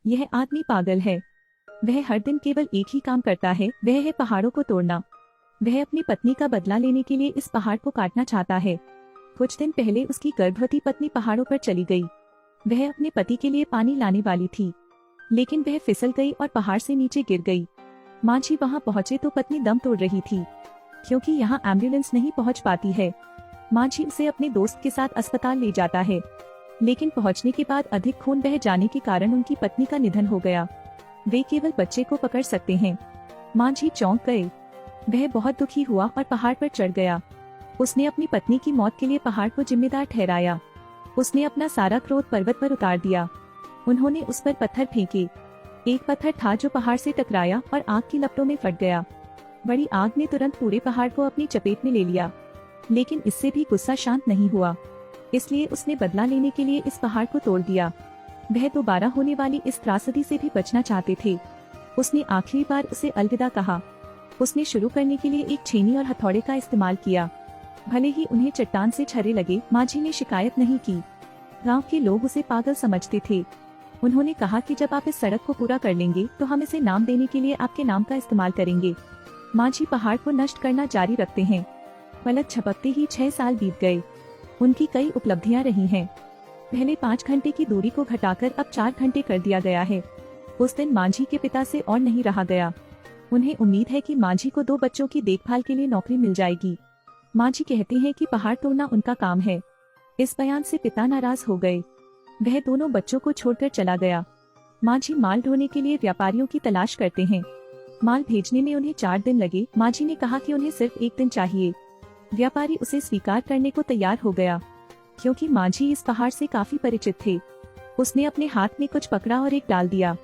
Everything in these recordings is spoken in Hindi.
यह आदमी पागल है। वह हर दिन केवल एक ही काम करता है, वह है पहाड़ों को तोड़ना। वह अपनी पत्नी का बदला लेने के लिए इस पहाड़ को काटना चाहता है। कुछ दिन पहले उसकी गर्भवती पत्नी पहाड़ों पर चली गई। वह अपने पति के लिए पानी लाने वाली थी, लेकिन वह फिसल गई और पहाड़ से नीचे गिर गई। मांझी वहां पहुंचे तो पत्नी दम तोड़ रही थी, क्योंकि यहाँ एम्बुलेंस नहीं पहुंच पाती है। मांझी उसे अपने दोस्त के साथ अस्पताल ले जाता है, लेकिन पहुंचने के बाद अधिक खून बह जाने के कारण उनकी पत्नी का निधन हो गया। वे केवल बच्चे को पकड़ सकते हैं। मांझी चौंक गए। वह बहुत दुखी हुआ और पहाड़ पर चढ़ गया। उसने अपनी पत्नी की मौत के लिए पहाड़ को जिम्मेदार ठहराया। उसने अपना सारा क्रोध पर्वत पर उतार दिया। उन्होंने उस पर पत्थर फेंके। एक पत्थर था जो पहाड़ से टकराया और आग की लपटों में फट गया। बड़ी आग ने तुरंत पूरे पहाड़ को अपनी चपेट में ले लिया, लेकिन इससे भी गुस्सा शांत नहीं हुआ। इसलिए उसने बदला लेने के लिए इस पहाड़ को तोड़ दिया। वह दोबारा होने वाली इस त्रासदी से भी बचना चाहते थे। उसने आखिरी बार उसे अलविदा कहा। उसने शुरू करने के लिए एक छेनी और हथौड़े का इस्तेमाल किया। भले ही उन्हें चट्टान से छर्रे लगे, मांझी ने शिकायत नहीं की। गांव के लोग उसे पागल समझते थे। उन्होंने कहा कि जब आप इस सड़क को पूरा कर लेंगे तो हम इसे नाम देने के लिए आपके नाम का इस्तेमाल करेंगे। मांझी पहाड़ को नष्ट करना जारी रखते हैं। पलक झपकते ही 6 साल बीत गए। उनकी कई उपलब्धियां रही हैं। पहले 5 घंटे की दूरी को घटाकर अब 4 घंटे कर दिया गया है। उस दिन मांझी के पिता से और नहीं रहा गया। उन्हें उम्मीद है कि मांझी को 2 बच्चों की देखभाल के लिए नौकरी मिल जाएगी। मांझी कहते हैं कि पहाड़ तोड़ना उनका काम है। इस बयान से पिता नाराज हो गए। वह दोनों बच्चों को छोड़कर चला गया। मांझी माल ढोने के लिए व्यापारियों की तलाश करते हैं। माल भेजने में उन्हें 4 दिन लगे। मांझी ने कहा कि उन्हें सिर्फ 1 दिन चाहिए। व्यापारी उसे स्वीकार करने को तैयार हो गया, क्योंकि मांझी इस पहाड़ से काफी परिचित थे। उसने अपने हाथ में कुछ पकड़ा और एक डाल दिया।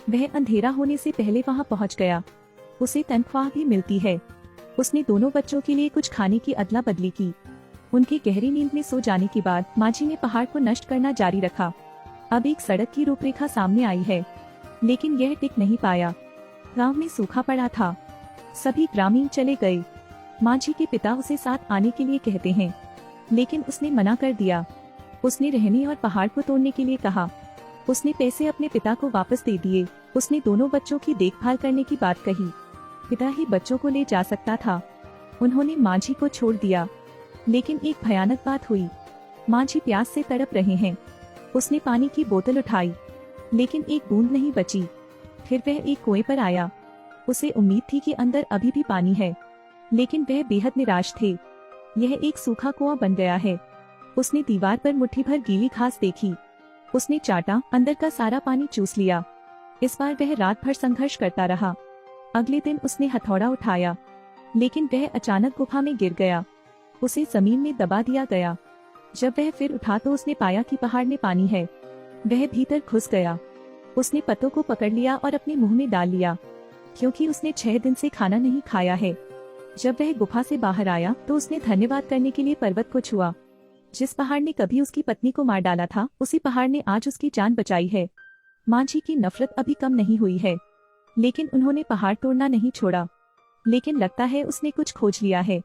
वह अंधेरा होने से पहले वहां पहुंच गया। उसे तनख्वाह भी मिलती है। उसने दोनों बच्चों के लिए कुछ खाने की अदला बदली की। उनकी गहरी नींद में सो जाने के बाद मांझी ने पहाड़ को नष्ट करना जारी रखा। अब एक सड़क की रूपरेखा सामने आई है, लेकिन यह टिक नहीं पाया। गांव में सूखा पड़ा था। सभी ग्रामीण चले गए। मांझी के पिता उसे साथ आने के लिए कहते हैं, लेकिन उसने मना कर दिया। उसने रहने और पहाड़ को तोड़ने के लिए कहा। उसने पैसे अपने पिता को वापस दे दिए। उसने दोनों बच्चों की देखभाल करने की बात कही। पिता ही बच्चों को ले जा सकता था। उन्होंने मांझी को छोड़ दिया, लेकिन एक भयानक बात हुई। मांझी प्यास से तड़प रहे हैं। उसने पानी की बोतल उठाई, लेकिन एक बूंद नहीं बची। फिर वह एक कुएं पर आया। उसे उम्मीद थी कि अंदर अभी भी पानी है, लेकिन वह बेहद निराश थे। यह एक सूखा कुआं बन गया है। उसने दीवार पर मुट्ठी भर गीली घास देखी। उसने चाटा, अंदर का सारा पानी चूस लिया। इस बार वह रात भर संघर्ष करता रहा। अगले दिन उसने हथौड़ा उठाया, लेकिन वह अचानक गुफा में गिर गया। उसे जमीन में दबा दिया गया। जब वह फिर उठा तो उसने पाया कि पहाड़ में पानी है। वह भीतर घुस गया। उसने पत्तों को पकड़ लिया और अपने मुंह में डाल लिया, क्योंकि उसने 6 दिन से खाना नहीं खाया है। जब वह गुफा से बाहर आया तो उसने धन्यवाद करने के लिए पर्वत को छुआ। जिस पहाड़ ने कभी उसकी पत्नी को मार डाला था, उसी पहाड़ ने आज उसकी जान बचाई है। मांझी की नफरत अभी कम नहीं हुई है, लेकिन उन्होंने पहाड़ तोड़ना नहीं छोड़ा। लेकिन लगता है उसने कुछ खोज लिया है।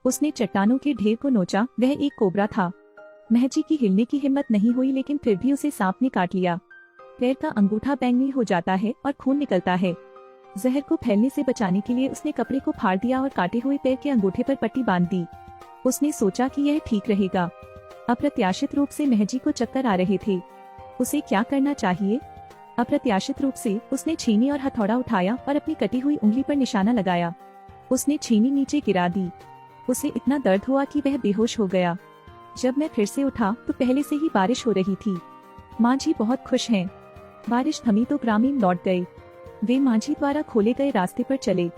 उसने चट्टानों के ढेर को नोचा। वह एक कोबरा था। महजी की हिलने की हिम्मत नहीं हुई, लेकिन फिर भी उसे सांप ने काट लिया। पैर का अंगूठा बैंगनी हो जाता है और खून निकलता है। जहर को फैलने से बचाने के लिए उसने कपड़े को फाड़ दिया और काटे हुए पैर के अंगूठे पर पट्टी बांध दी। उसने सोचा कि यह ठीक रहेगा। अप्रत्याशित रूप से महजी को चक्कर आ रहे थे। उसे क्या करना चाहिए? अप्रत्याशित रूप से उसने छीनी और हथौड़ा उठाया और अपनी कटी हुई उंगली पर निशाना लगाया। उसने छीनी नीचे गिरा दी। उसे इतना दर्द हुआ कि वह बेहोश हो गया। जब मैं फिर से उठा तो पहले से ही बारिश हो रही थी। मांझी बहुत खुश हैं। बारिश थमी तो ग्रामीण लौट गए। वे मांझी द्वारा खोले गए रास्ते पर चले।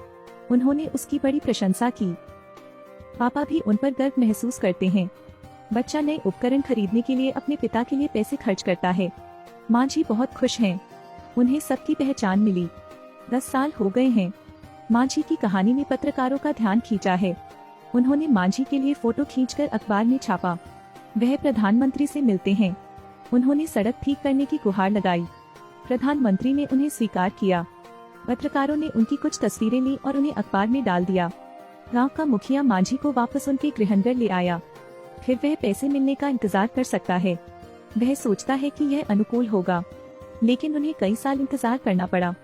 उन्होंने उसकी बड़ी प्रशंसा की। पापा भी उन पर गर्व महसूस करते हैं। बच्चा नए उपकरण खरीदने के लिए अपने पिता के लिए पैसे खर्च करता है। मांझी बहुत खुश हैं। उन्हें सबकी पहचान मिली। 10 साल हो गए हैं। मांझी की कहानी ने पत्रकारों का ध्यान खींचा है। उन्होंने मांझी के लिए फोटो खींचकर अखबार में छापा। वह प्रधानमंत्री से मिलते हैं। उन्होंने सड़क ठीक करने की गुहार लगाई। प्रधानमंत्री ने उन्हें स्वीकार किया। पत्रकारों ने उनकी कुछ तस्वीरें ली और उन्हें अखबार में डाल दिया। गांव का मुखिया मांझी को वापस उनके गृहनगर ले आया। फिर वह पैसे मिलने का इंतजार कर सकता है। वह सोचता है कि यह अनुकूल होगा। लेकिन उन्हें कई साल इंतजार करना पड़ा।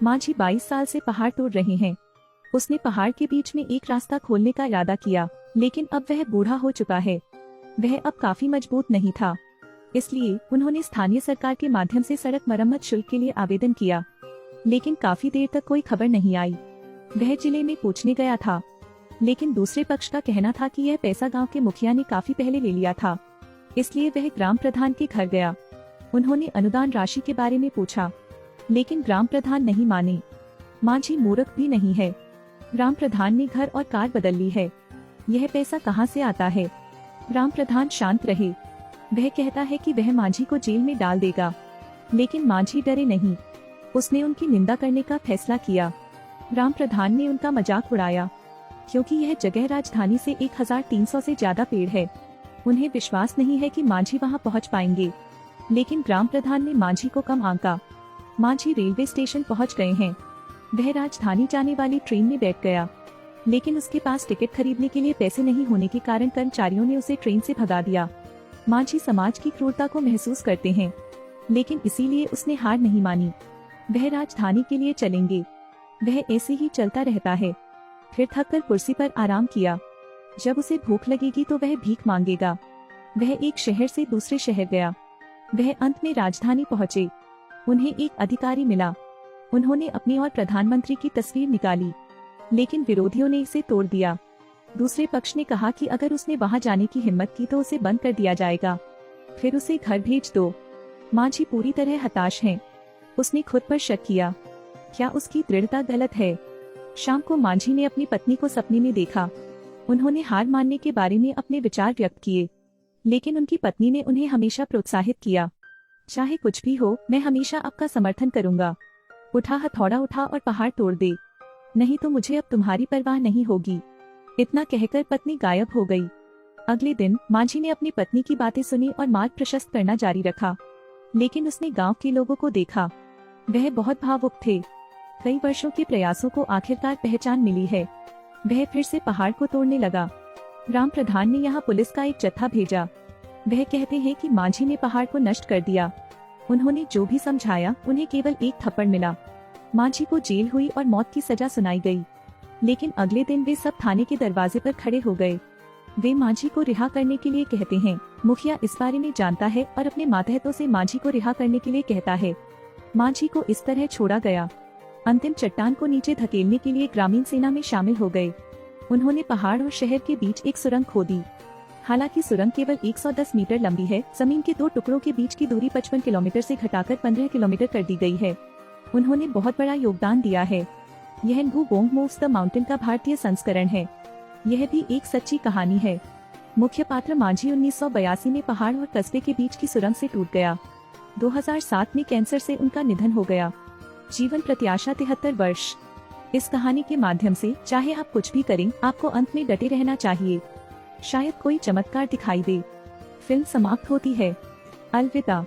मांझी 22 साल से पहाड़ तोड़ रहे हैं। उसने पहाड़ के बीच में एक रास्ता खोलने का इरादा किया, लेकिन अब वह बूढ़ा हो चुका है। वह अब काफी मजबूत नहीं था। इसलिए उन्होंने स्थानीय सरकार के माध्यम से सड़क मरम्मत शुल्क के लिए आवेदन किया, लेकिन काफी देर तक कोई खबर नहीं आई। वह जिले में पूछने गया था, लेकिन दूसरे पक्ष का कहना था कि यह पैसा गांव के मुखिया ने काफी पहले ले लिया था। इसलिए वह ग्राम प्रधान के घर गया। उन्होंने अनुदान राशि के बारे में पूछा, लेकिन ग्राम प्रधान नहीं माने। मांझी मूर्ख भी नहीं है। ग्राम प्रधान ने घर और कार बदल ली है। यह पैसा कहाँ से आता है? ग्राम प्रधान शांत रहे। वह कहता है कि वह मांझी को जेल में डाल देगा, लेकिन मांझी डरे नहीं। उसने उनकी निंदा करने का फैसला किया। ग्राम प्रधान ने उनका मजाक उड़ाया, क्योंकि यह जगह राजधानी से 1300 से ज्यादा पेड़ है। उन्हें विश्वास नहीं है कि मांझी वहां पहुंच पाएंगे, लेकिन ग्राम प्रधान ने मांझी को कम आंका। मांझी रेलवे स्टेशन पहुंच गए हैं। वह राजधानी जाने वाली ट्रेन में बैठ गया, लेकिन उसके पास टिकट खरीदने के लिए पैसे नहीं होने के कारण कर्मचारियों ने उसे ट्रेन से भगा दिया। मांझी समाज की क्रूरता को महसूस करते हैं, लेकिन इसीलिए उसने हार नहीं मानी। वह राजधानी के लिए चलेंगे। वह ऐसे ही चलता रहता है। फिर थककर कुर्सी पर आराम किया। जब उसे भूख लगेगी तो वह भीख मांगेगा। वह एक शहर से दूसरे शहर गया। वह अंत में राजधानी पहुंचे। उन्हें एक अधिकारी मिला। उन्होंने अपनी और प्रधानमंत्री की तस्वीर निकाली, लेकिन विरोधियों ने इसे तोड़ दिया। दूसरे पक्ष ने कहा कि अगर उसने वहां जाने की हिम्मत की तो उसे बंद कर दिया जाएगा, फिर उसे घर भेज दो। मांझी पूरी तरह हताश है। उसने खुद पर शक किया, क्या उसकी दृढ़ता गलत है? शाम को मांझी ने अपनी पत्नी को सपने में देखा। उन्होंने हार मानने के बारे में अपने विचार व्यक्त किए, लेकिन उनकी पत्नी ने उन्हें हमेशा प्रोत्साहित किया। चाहे कुछ भी हो, मैं हमेशा आपका समर्थन करूंगा। उठा, हथौड़ा उठा और पहाड़ तोड़ दे, नहीं तो मुझे अब तुम्हारी परवाह नहीं होगी। इतना कहकर पत्नी गायब हो गई। अगले दिन मांझी ने अपनी पत्नी की बातें सुनी और मार्ग प्रशस्त करना जारी रखा, लेकिन उसने गांव के लोगों को देखा। वह बहुत भावुक थे। कई वर्षों के प्रयासों को आखिरकार पहचान मिली है। वह फिर से पहाड़ को तोड़ने लगा। ग्राम प्रधान ने यहाँ पुलिस का एक जत्था भेजा। वह कहते हैं कि मांझी ने पहाड़ को नष्ट कर दिया। उन्होंने जो भी समझाया, उन्हें केवल एक थप्पड़ मिला। मांझी को जेल हुई और मौत की सजा सुनाई गई, लेकिन अगले दिन वे सब थाने के दरवाजे पर खड़े हो गए। वे मांझी को रिहा करने के लिए कहते हैं। मुखिया इस बारे में जानता है और अपने मातहतों से मांझी को रिहा करने के लिए कहता है। मांझी को इस तरह छोड़ा गया। अंतिम चट्टान को नीचे धकेलने के लिए ग्रामीण सेना में शामिल हो गए। उन्होंने पहाड़ और शहर के बीच एक सुरंग खोदी। हालांकि सुरंग केवल 110 मीटर लंबी है। जमीन के दो टुकड़ों के बीच की दूरी 55 किलोमीटर से घटाकर 15 किलोमीटर कर दी गई है। उन्होंने बहुत बड़ा योगदान दिया है। यह न्हू बोंग मूव्स द माउंटेन का भारतीय संस्करण है। यह भी एक सच्ची कहानी है। मुख्य पात्र मांझी 1982 में पहाड़ और कस्बे के बीच की सुरंग से टूट गया। 2007 में कैंसर से उनका निधन हो गया। जीवन प्रत्याशा 73 वर्ष। इस कहानी के माध्यम से चाहे आप कुछ भी करें, आपको अंत में डटे रहना चाहिए। शायद कोई चमत्कार दिखाई दे। फिल्म समाप्त होती है। अलविदा।